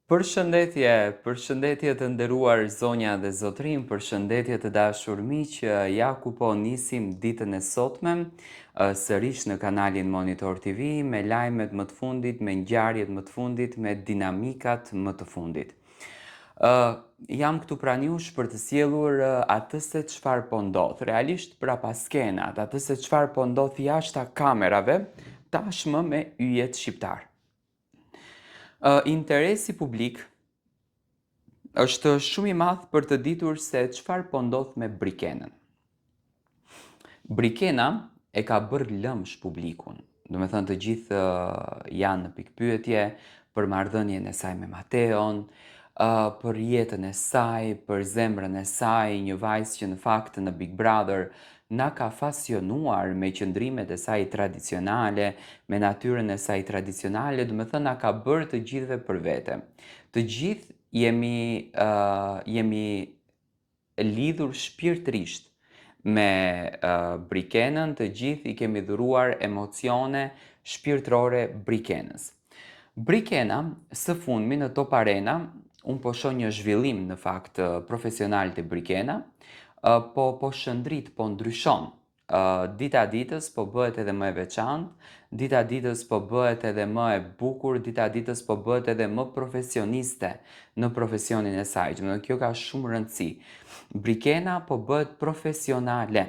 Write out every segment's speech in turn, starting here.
Përshëndetje të nderuar zonja dhe zotrin, përshëndetje të dashur miq, ja ku po nisim ditën e sotme, sërish në kanalin Monitor TV, me lajmet më të fundit, me ngjarjet më të fundit, me dinamikat më të fundit. Jam këtu pranë jush për të sjellur atë se çfarë po ndodh, realisht brapa skenat, atë se çfarë po ndodh jashta kamerave, tashmë me yjet shqiptar. Interesi publik është shumë i madh për të ditur se çfarë po ndodh me Brikenën. Brikena e ka bërë lëmsh publikun. Do me thënë të gjithë janë në pikpyetje për marrëdhënien e saj me Mateon, për jetën e saj, për zemrën e saj, një vajzë që në fakt në Big Brother na ka fasionuar me qëndrimet e saj tradicionale, me natyrën e saj tradicionale, do me thënë na ka bërë të gjithëve për vete. Të gjithë jemi lidhur shpirtërisht me Brikenën, të gjithë i kemi dhuruar emocione shpirtërore Brikenës. Brikena, së fundmi në Top Arena, unë po shoh një zhvillim në fakt profesional të Brikena, po shëndrit, po ndryshon. Dita ditës po bëhet edhe më e veçantë, dita ditës po bëhet edhe më e bukur, dita ditës po bëhet edhe më profesioniste në profesionin e saj. Domethënë kjo ka shumë rëndësi. Brikena po bëhet profesionale.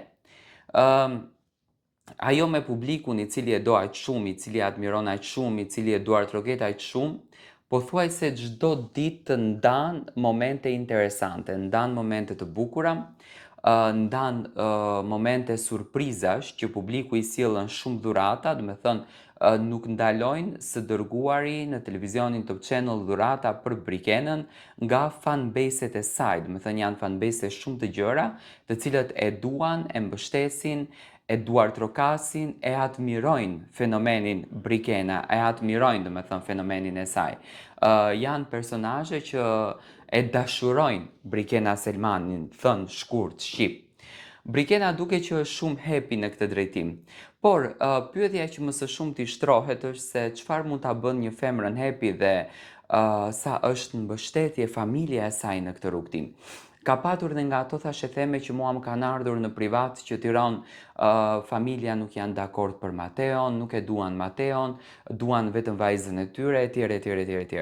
Ajo me publikun i cili e do aq shumë, i cili e admiron aq shumë, i cili e duar troget aq shumë, pothuajse çdo ditë të ndan momente interesante, ndan momente të bukura, ndan momente surprizash që publiku i sjellën shumë dhurata, do me thënë nuk ndalojnë së dërguari në televizionin Top Channel dhurata për Brikenën nga fanbase-et e saj, do me thënë janë fanbase shumë të gjëra, të cilët e duan, e mbështesin, e duar trokasin, e admirojnë fenomenin Brikena, e admirojnë do me thënë fenomenin e saj. Janë personazhe që e dashurojnë Brikena Selmanin, thënë shkurt shqip. Brikena duke që është shumë happy në këtë drejtim. Por, pyetja që më së shumti shtrohet është se çfarë mund ta bën një femrën happy dhe sa është mbështetje familja e saj në këtë rrugtim. Ka patur dhe nga ato thashe theme që mua më kanë ardhur në privat që Tiran familja nuk janë dakord për Mateon, nuk e duan Mateon, duan vetëm vajzën e tyre, etj.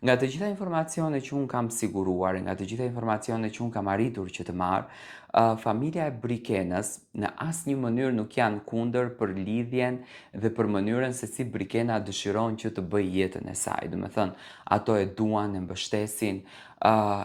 Nga të gjitha informacione që unë kam siguruar, nga të gjitha informacione që unë kam arritur që të marr, familja e Brikenës në asnjë mënyrë nuk janë kundër për lidhjen dhe për mënyrën se si Brikena dëshiron që të bëj jetën e saj. Do me thënë, ato e duan, e mbështesin,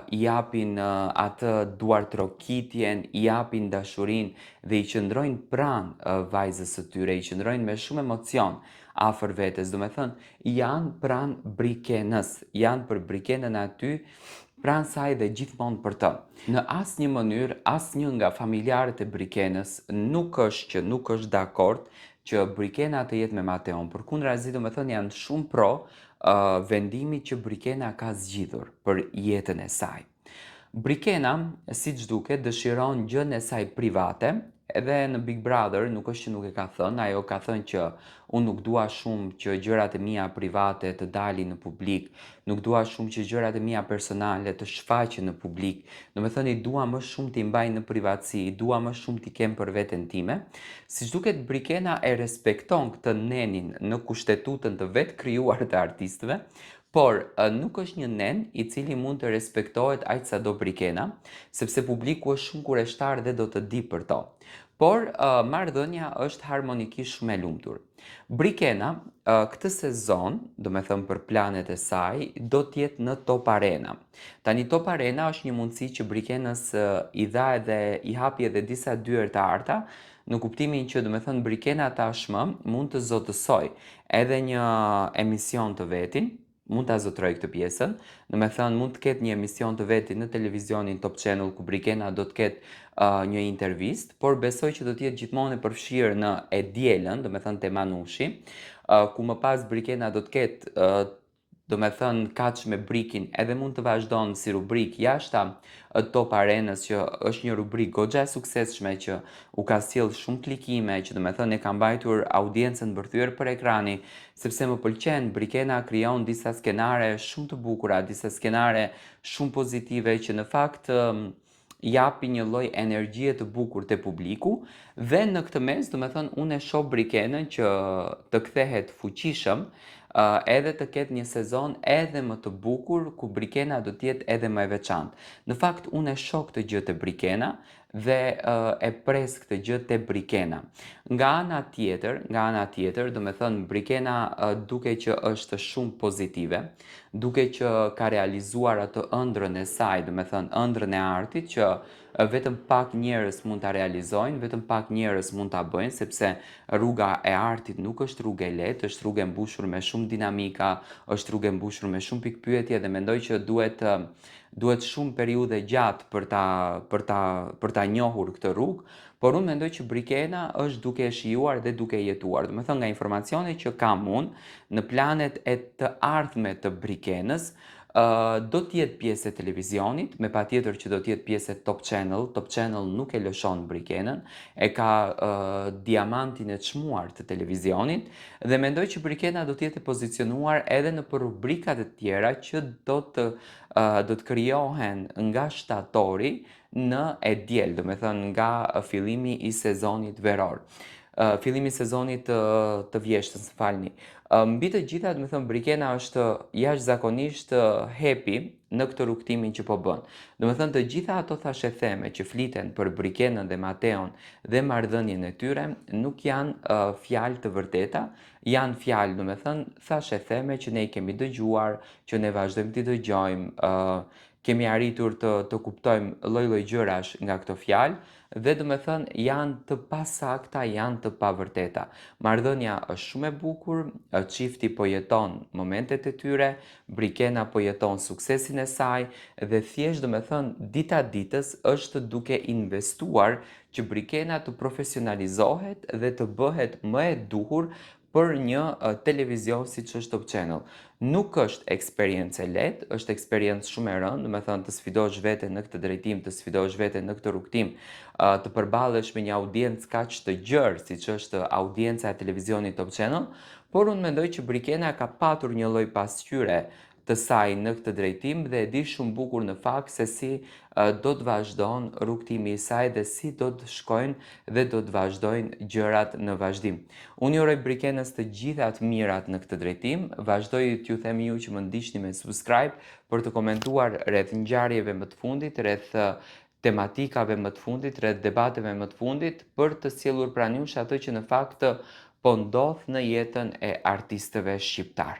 i japin atë duar trokitjen, i japin dashurin dhe i qëndrojnë pranë vajzës së tyre, i qëndrojnë me shumë emocion afër vetes, do me thënë, janë pranë Brikenës, janë për Brikenën aty, pranë saj dhe gjithmonë për të. Në asnjë mënyrë, asnjë nga familjarët e Brikenës nuk është dakord që Brikena të jetë me Mateon. Përkundrazi, do me thënë, janë shumë pro vendimit që Brikena ka zgjidhur për jetën e saj. Brikena, siç duket, dëshiron gjën e saj private, edhe në Big Brother nuk është që nuk e ka thënë, ajo ka thënë që unë nuk dua shumë që gjërat e mia private të dalin në publik, nuk dua shumë që gjërat e mia personale të shfaqen në publik, do me thënë i dua më shumë t'i mbaj në privatësi, i dua më shumë t'i kem për veten time. Siç duket, Brikena e respekton këtë nenin në kushtetutën të vetë krijuar të artistëve, por nuk është një nen i cili mund të respektohet aq sa do Brikena, sepse publiku është shumë kureshtar dhe do të di për to. Por marrëdhënia është harmonikisht shumë e lumtur. Brikena këtë sezon, do me thëmë për planet e saj, do t'jetë në Top Arena. Tani Top Arena është një mundësi që Brikenës i dha edhe i hapi edhe disa dyer të arta, në kuptimin që do me thënë Brikena tashmë mund të zotësoj edhe një emision të vetin, mund ta zotroj këtë pjesën, do me thënë mund të ketë një emision të vetin në televizionin Top Channel ku Brikena do të ketë një intervist, por besoj që do t'jetë gjithmonë e përfshirë në e dielën, do me thënë te Manushi, ku më pas Brikena do të ketë do me thënë kaq me brikin, edhe mund të vazhdon si rubrik jashta Top Arenës, që është një rubrik goxha e suksesshme që u ka sjell shumë klikime, që do me thënë e ka mbajtur audiencën bërthyer për ekrani, sepse më pëlqen, Brikena krijon disa skenare shumë të bukura, disa skenare shumë pozitive që në fakt japi një lloj energjie të bukur te publiku dhe në këtë mes, do me thënë, unë e shoh Brikenën që të kthehet fuqishëm, edhe të ketë një sezon edhe më të bukur ku Brikena do të jetë edhe më e veçantë. Në fakt unë e shoh këtë gjë te Brikena dhe e pres këtë gjë te Brikena. Nga ana tjetër, do me thënë Brikena duke që është shumë pozitive, duke që ka realizuar atë ëndrrën e saj, do me thënë ëndrrën e artit që vetëm pak njerëz mund ta realizojnë, vetëm pak njerëz mund ta bëjnë, sepse rruga e artit nuk është rrugë e lehtë, është rrugë e mbushur me shumë dinamika, është rrugë e mbushur me shumë pikpyetje dhe mendoj që duhet shumë periudhe gjatë për ta njohur këtë rrugë, por unë mendoj që Brikena është duke e shijuar dhe duke jetuar. Do me thënë nga informacionet që kam unë në planet e të ardhme të Brikenës, do t'jetë pjesë e televizionit, me patjetër që do t'jetë pjesë e Top Channel. Top Channel nuk e lëshon Brikenën, e ka diamantin e çmuar të televizionit dhe mendoj që Brikena do t'jetë e pozicionuar edhe në për rubrikat e tjera që do të krijohen nga shtatori në e diel, do me thënë nga fillimi i sezonit veror. Fillimi i sezonit të vjeshtës, falni. Mbi të gjitha, do me thënë, Brikena është jashtëzakonisht happy në këtë rrugtimin që po bën. Do me thënë të gjitha ato thashe theme që fliten për Brikenën dhe Mateon dhe marrëdhënien e tyre nuk janë fjalë të vërteta, janë fjalë, do me thënë, thashe theme që ne i kemi dëgjuar, që ne vazhdojmë t'i dëgjojmë, kemi arritur të kuptojmë lloj-lloj gjërash nga këto fjalë dhe do me thënë janë të pasakta, janë të pavërteta. Marrëdhënia është shumë e bukur, çifti po jeton momentet e tyre, Brikena po jeton suksesin e saj dhe thjesht do me thënë dita ditës është duke investuar që Brikena të profesionalizohet dhe të bëhet më e duhur për një televizion si që është Top Channel. Nuk është eksperiencë e lehtë, është eksperiencë shumë e rëndë, do me thënë të sfidosh veten në këtë drejtim, të sfidosh veten në këtë rrugtim, të përballesh me një audiencë kaq të gjerë siç është audienca e televizionit Top Channel, por unë mendoj që Brikena ka patur një lloj pasqyre të saj në këtë drejtim dhe e di shumë bukur në fakt se si do të vazhdon rrugtimi i saj dhe si do të shkojnë dhe do të vazhdojnë gjërat në vazhdim. Unë ju uroj Brikenës të gjitha të mirat në këtë drejtim, vazhdoj t'ju them ju që më ndiqni me subscribe për të komentuar rreth ngjarjeve më të fundit, rreth tematikave më të fundit, rreth debateve më të fundit, për të sjellur pranë jush atë që në fakt po ndodh në jetën e artistëve shqiptar.